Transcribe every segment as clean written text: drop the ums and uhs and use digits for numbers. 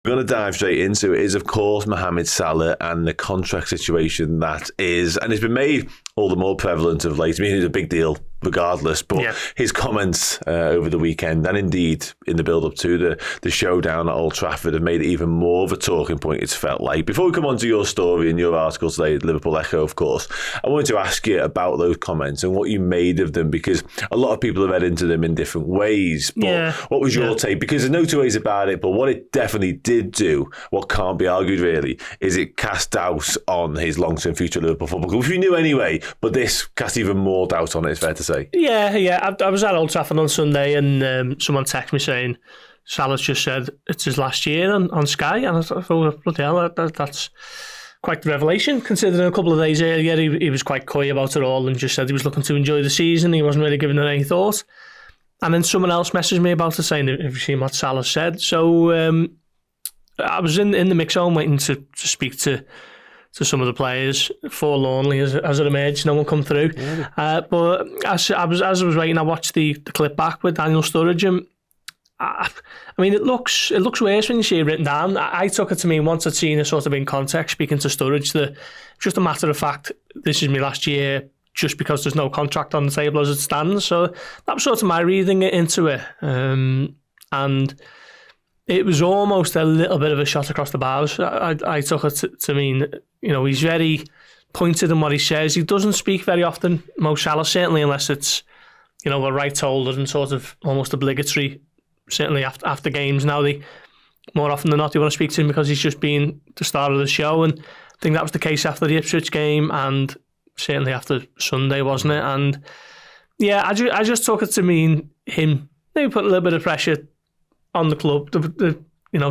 We're going to dive straight into it. Is, of course, Mohamed Salah and the contract situation that is, and it's been made all the more prevalent of late. I mean, it's a big deal regardless, but his comments over the weekend and indeed in the build-up to the showdown at Old Trafford have made it even more of a talking point, it's felt like. Before we come on to your story and your article today, Liverpool Echo, of course, I wanted to ask you about those comments and what you made of them, because a lot of people have read into them in different ways. But what was your take? Because there's no two ways about it, but what it definitely did do, what can't be argued really, is it cast doubt on his long-term future at Liverpool Football Club, which we knew anyway, but this cast even more doubt on it, it's fair to say. Yeah. I was at Old Trafford on Sunday and someone texted me saying Salah's just said it's his last year on Sky, and I thought, oh, bloody hell, that's quite the revelation, considering a couple of days earlier he was quite coy about it all and just said he was looking to enjoy the season, he wasn't really giving it any thought. And then someone else messaged me about it saying, have you seen what Salah said? So I was in the mix zone waiting to speak to some of the players, forlornly as it emerged. No one come through. But as I was waiting, I watched the clip back with Daniel Sturridge, and I mean, it looks worse when you see it written down. I took it to mean, once I'd seen it sort of in context, speaking to Sturridge, that just a matter of fact, this is my last year, just because there's no contract on the table as it stands. So that was sort of my reading into it. And it was almost a little bit of a shot across the bows. I took it to mean, he's very pointed in what he says. He doesn't speak very often, Mo Salah, certainly unless it's, a rights holder and sort of almost obligatory, certainly after games. Now, more often than not, they want to speak to him because he's just been the star of the show. And I think that was the case after the Ipswich game and certainly after Sunday, wasn't it? And yeah, I just took it to mean him maybe put a little bit of pressure on the club, the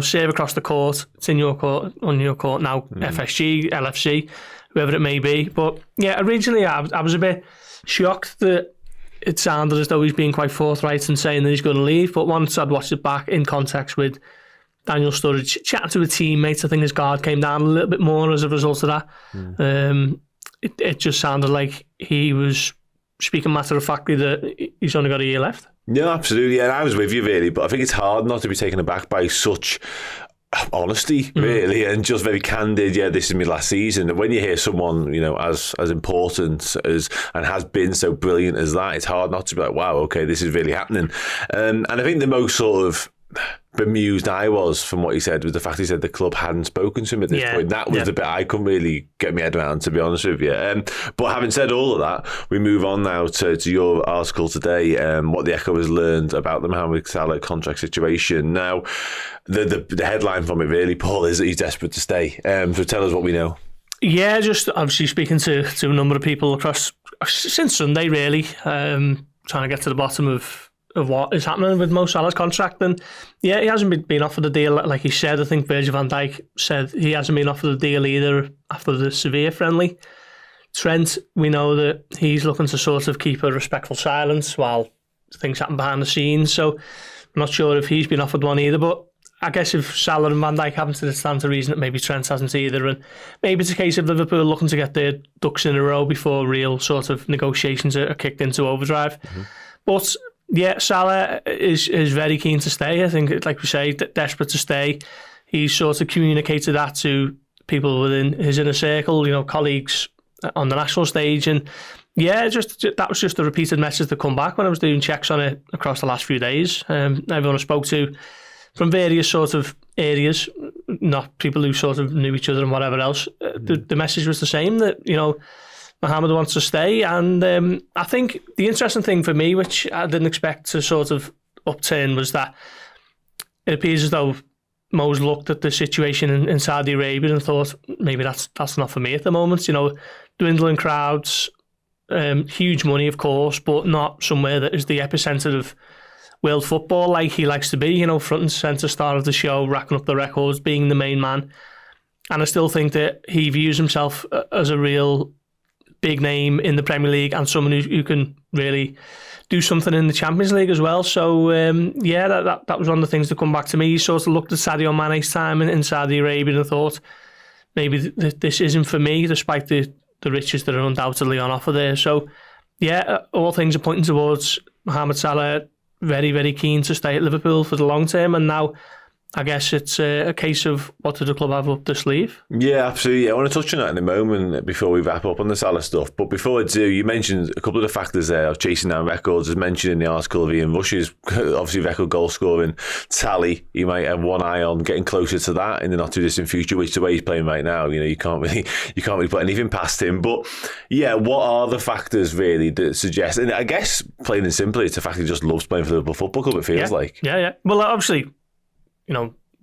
serve across the court. It's in your court, on your court now. FSG, LFC, whoever it may be. But yeah, originally I was a bit shocked that it sounded as though he's being quite forthright in saying that he's going to leave. But once I'd watched it back in context with Daniel Sturridge chatting to a teammate, I think his guard came down a little bit more as a result of that. It just sounded like he was speaking matter-of-factly that he's only got a year left. No, absolutely. And I was with you, really. But I think it's hard not to be taken aback by such honesty, really, and just very candid. Yeah, this is my last season. And when you hear someone, as important as and has been so brilliant as that, it's hard not to be like, wow, okay, this is really happening. And I think the most sort of bemused I was from what he said was the fact he said the club hadn't spoken to him at this point. That was the bit I couldn't really get my head around, to be honest with you. But having said all of that, we move on now to your article today, what the Echo has learned about the Mohamed Salah contract situation. Now, the headline from it really, Paul, is that he's desperate to stay. So tell us what we know. Yeah, just obviously speaking to a number of people across since Sunday, really, trying to get to the bottom of what is happening with Mo Salah's contract. And yeah, he hasn't been offered a deal, like he said. I think Virgil van Dijk said he hasn't been offered a deal either after the Sevilla friendly. Trent, we know that he's looking to sort of keep a respectful silence while things happen behind the scenes. So I'm not sure if he's been offered one either, but I guess if Salah and Van Dijk haven't, to stand to reason that maybe Trent hasn't either, and maybe it's a case of Liverpool looking to get their ducks in a row before real sort of negotiations are kicked into overdrive. But yeah, Salah is very keen to stay. I think, like we say, desperate to stay. He's sort of communicated that to people within his inner circle, colleagues on the national stage. And yeah, that was just a repeated message to come back when I was doing checks on it across the last few days. Everyone I spoke to from various sort of areas, not people who sort of knew each other and whatever else, the message was the same, that, Mohamed wants to stay. And I think the interesting thing for me, which I didn't expect to sort of upturn, was that it appears as though Mo's looked at the situation in Saudi Arabia and thought, maybe that's not for me at the moment. Dwindling crowds, huge money, of course, but not somewhere that is the epicenter of world football like he likes to be, front and centre, star of the show, racking up the records, being the main man. And I still think that he views himself as a real big name in the Premier League and someone who can really do something in the Champions League as well. So that was one of the things to come back to me. He sort of looked at Sadio Mane's time in Saudi Arabia and thought, maybe this isn't for me, despite the riches that are undoubtedly on offer there. So yeah, all things are pointing towards Mohamed Salah very, very keen to stay at Liverpool for the long term. And now I guess it's a case of what does the club have up the sleeve? Yeah, absolutely. I want to touch on that in a moment before we wrap up on the Salah stuff. But before I do, you mentioned a couple of the factors there of chasing down records. As mentioned in the article of Ian Rush's, obviously record goal scoring tally. You might have one eye on getting closer to that in the not too distant future, which the way he's playing right now, you can't really put anything past him. But yeah, what are the factors really that suggest? And I guess plain and simply, it's the fact he just loves playing for the Liverpool Football Club. It feels like. Yeah. Well, obviously,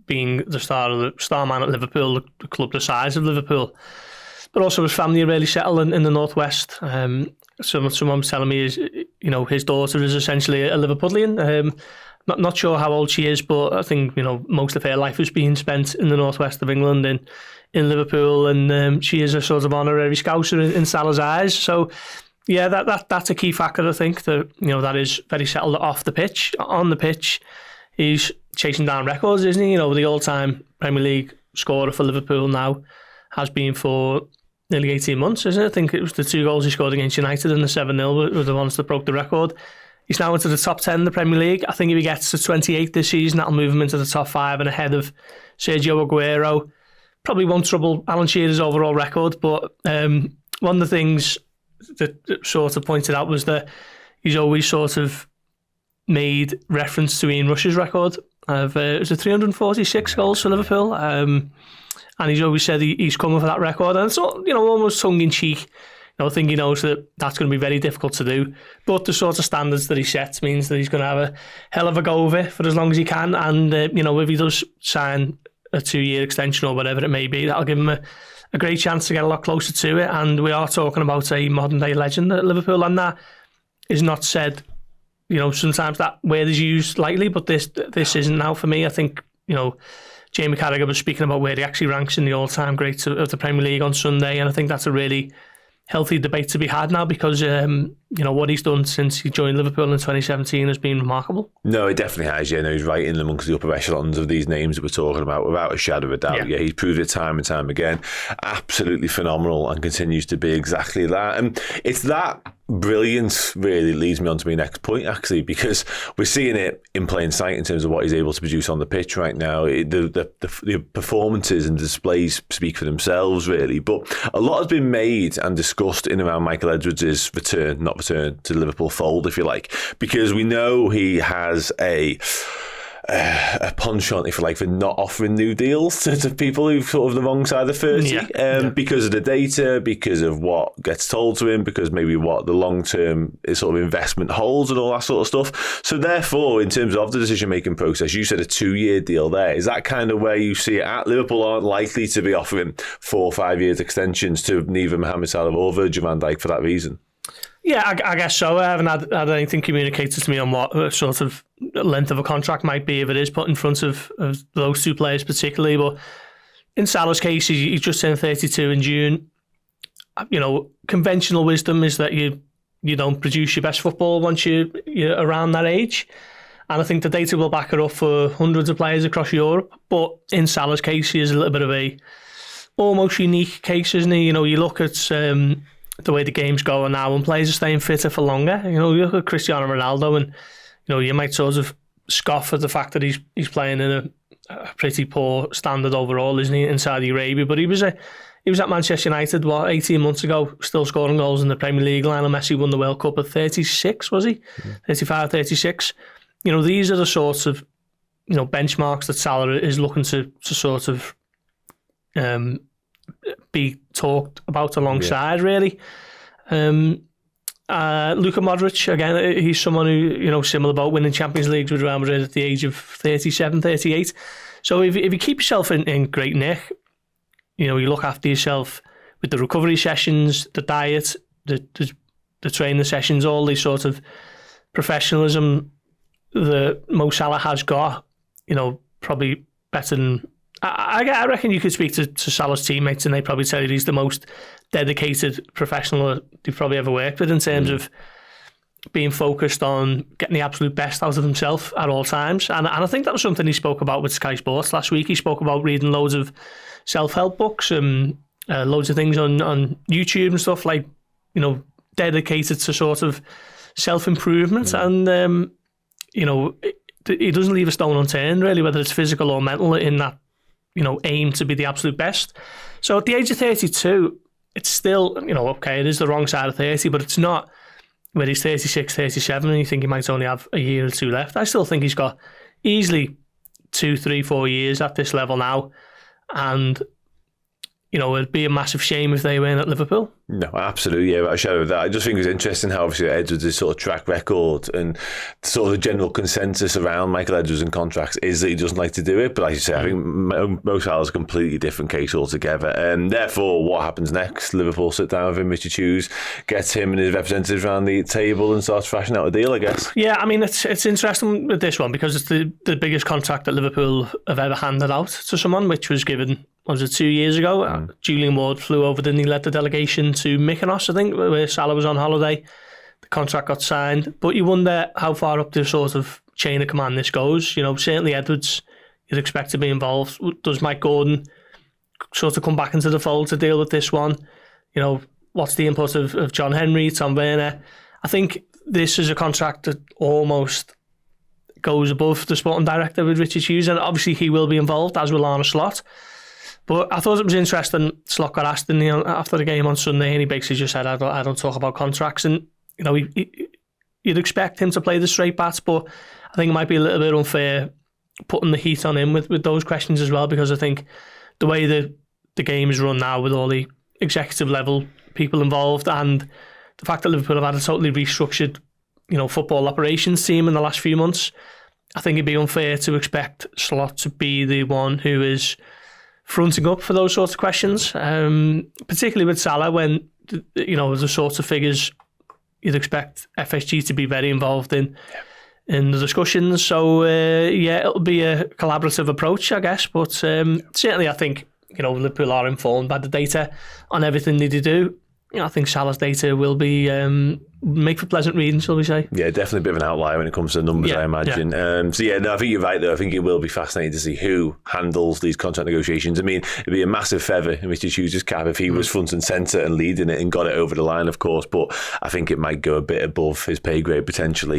being the star man at Liverpool, the club the size of Liverpool, but also his family are really settled in the northwest. Someone was telling me his daughter is essentially a Liverpudlian. Not sure how old she is, but I think most of her life has been spent in the northwest of England in Liverpool, and she is a sort of honorary Scouser in Salah's eyes. So yeah, that's a key factor. I think that is very settled off the pitch. On the pitch, he's chasing down records, isn't he? The all-time Premier League scorer for Liverpool now has been for nearly 18 months, isn't it? I think it was the 2 goals he scored against United and the 7-0 were the ones that broke the record. He's now into the top 10 in the Premier League. I think if he gets to 28 this season, that'll move him into the top 5 and ahead of Sergio Aguero. Probably won't trouble Alan Shearer's overall record, but one of the things that sort of pointed out was that he's always sort of made reference to Ian Rush's record of it was 346 goals for Liverpool, and he's always said he's coming for that record, and it's almost tongue in cheek. I think he knows that that's going to be very difficult to do, but the sort of standards that he sets means that he's going to have a hell of a go of it for as long as he can, and if he does sign a 2-year extension or whatever it may be, that'll give him a great chance to get a lot closer to it. And we are talking about a modern day legend at Liverpool, and that is not said. Sometimes that word is used lightly, but this isn't now for me. I think, Jamie Carragher was speaking about where he actually ranks in the all-time greats of the Premier League on Sunday, and I think that's a really healthy debate to be had now because, what he's done since he joined Liverpool in 2017 has been remarkable. No, it definitely has. Yeah, he's right in amongst the upper echelons of these names that we're talking about without a shadow of a doubt. Yeah, he's proved it time and time again. Absolutely phenomenal and continues to be exactly that. And it's that brilliance really leads me on to my next point, actually, because we're seeing it in plain sight in terms of what he's able to produce on the pitch right now. The performances and displays speak for themselves, really. But a lot has been made and discussed in around Michael Edwards' not return to the Liverpool fold, if you like, because we know he has a penchant, if you like, for not offering new deals to people who've sort of the wrong side of 30 because of the data, because of what gets told to him, because maybe what the long-term sort of investment holds and all that sort of stuff. So therefore, in terms of the decision-making process, you said a 2-year deal there. Is that kind of where you see it at? Liverpool aren't likely to be offering 4 or 5 years extensions to neither Mohamed Salah or Virgil van Dijk for that reason. Yeah, I guess so. I haven't had anything communicated to me on what sort of length of a contract might be if it is put in front of those 2 players particularly. But in Salah's case, he's just turned 32 in June. Conventional wisdom is that you don't produce your best football once you're around that age. And I think the data will back it up for hundreds of players across Europe. But in Salah's case, he is a little bit of a almost unique case, isn't he? You look at the way the game's going now and players are staying fitter for longer. You look at Cristiano Ronaldo and, you might sort of scoff at the fact that he's playing in a pretty poor standard overall, isn't he, in Saudi Arabia. But he was at Manchester United, 18 months ago, still scoring goals in the Premier League. Lionel Messi won the World Cup at 36, was he? 35, 36. These are the sorts of, benchmarks that Salah is looking to sort of be talked about alongside, really. Luka Modric, again, he's someone who, similar about winning Champions Leagues with Real Madrid at the age of 37, 38. So if you keep yourself in great nick, you look after yourself with the recovery sessions, the diet, the training sessions, all these sort of professionalism that Mo Salah has got, probably better than... I reckon you could speak to Salah's teammates and they probably tell you he's the most dedicated professional they've probably ever worked with in terms of being focused on getting the absolute best out of himself at all times. And I think that was something he spoke about with Sky Sports last week. He spoke about reading loads of self-help books and loads of things on YouTube and stuff, like, dedicated to sort of self-improvement. And, he doesn't leave a stone unturned, really, whether it's physical or mental, in that, aim to be the absolute best. So at the age of 32, it's still, okay, it is the wrong side of 30, but it's not where he's 36, 37, and you think he might only have a year or two left. I still think he's got easily 2, 3, 4 years at this level now. And, it'd be a massive shame if they weren't at Liverpool. No, absolutely, yeah, I share with that. I just think it's interesting how obviously Edwards' sort of track record and sort of the general consensus around Michael Edwards and contracts is that he doesn't like to do it. But like you say, I think Mo Salah's a completely different case altogether. And therefore, what happens next? Liverpool sit down with him, Richard Hughes gets him and his representatives around the table and starts thrashing out a deal, I guess. Yeah, I mean, it's interesting with this one because it's the biggest contract that Liverpool have ever handed out to someone, which was given, was it 2 years ago? Julian Ward flew over, didn't he? Led the delegation to Mykonos, I think, where Salah was on holiday. The contract got signed. But you wonder how far up the sort of chain of command this goes. Certainly Edwards, you'd expect to be involved. Does Mike Gordon sort of come back into the fold to deal with this one? What's the input of John Henry, Tom Werner? I think this is a contract that almost goes above the sporting director with Richard Hughes, and obviously he will be involved, as will Arne Slot. But I thought it was interesting. Slot got asked after the game on Sunday, and he basically just said, "I don't talk about contracts." And you'd expect him to play the straight bats, but I think it might be a little bit unfair putting the heat on him with those questions as well, because I think the way the game is run now, with all the executive level people involved, and the fact that Liverpool have had a totally restructured, football operations team in the last few months, I think it'd be unfair to expect Slot to be the one who is fronting up for those sorts of questions, particularly with Salah, when the sorts of figures you'd expect FSG to be very involved in the discussions. So it'll be a collaborative approach, I guess. But certainly, I think Liverpool are informed by the data on everything they do. I think Salah's data will be make for pleasant reading, shall we say? Yeah, definitely a bit of an outlier when it comes to numbers, I imagine. I think you're right, though. I think it will be fascinating to see who handles these contract negotiations. I mean, it'd be a massive feather in Richard Hughes' cap if he was front and centre and leading it and got it over the line, of course. But I think it might go a bit above his pay grade potentially.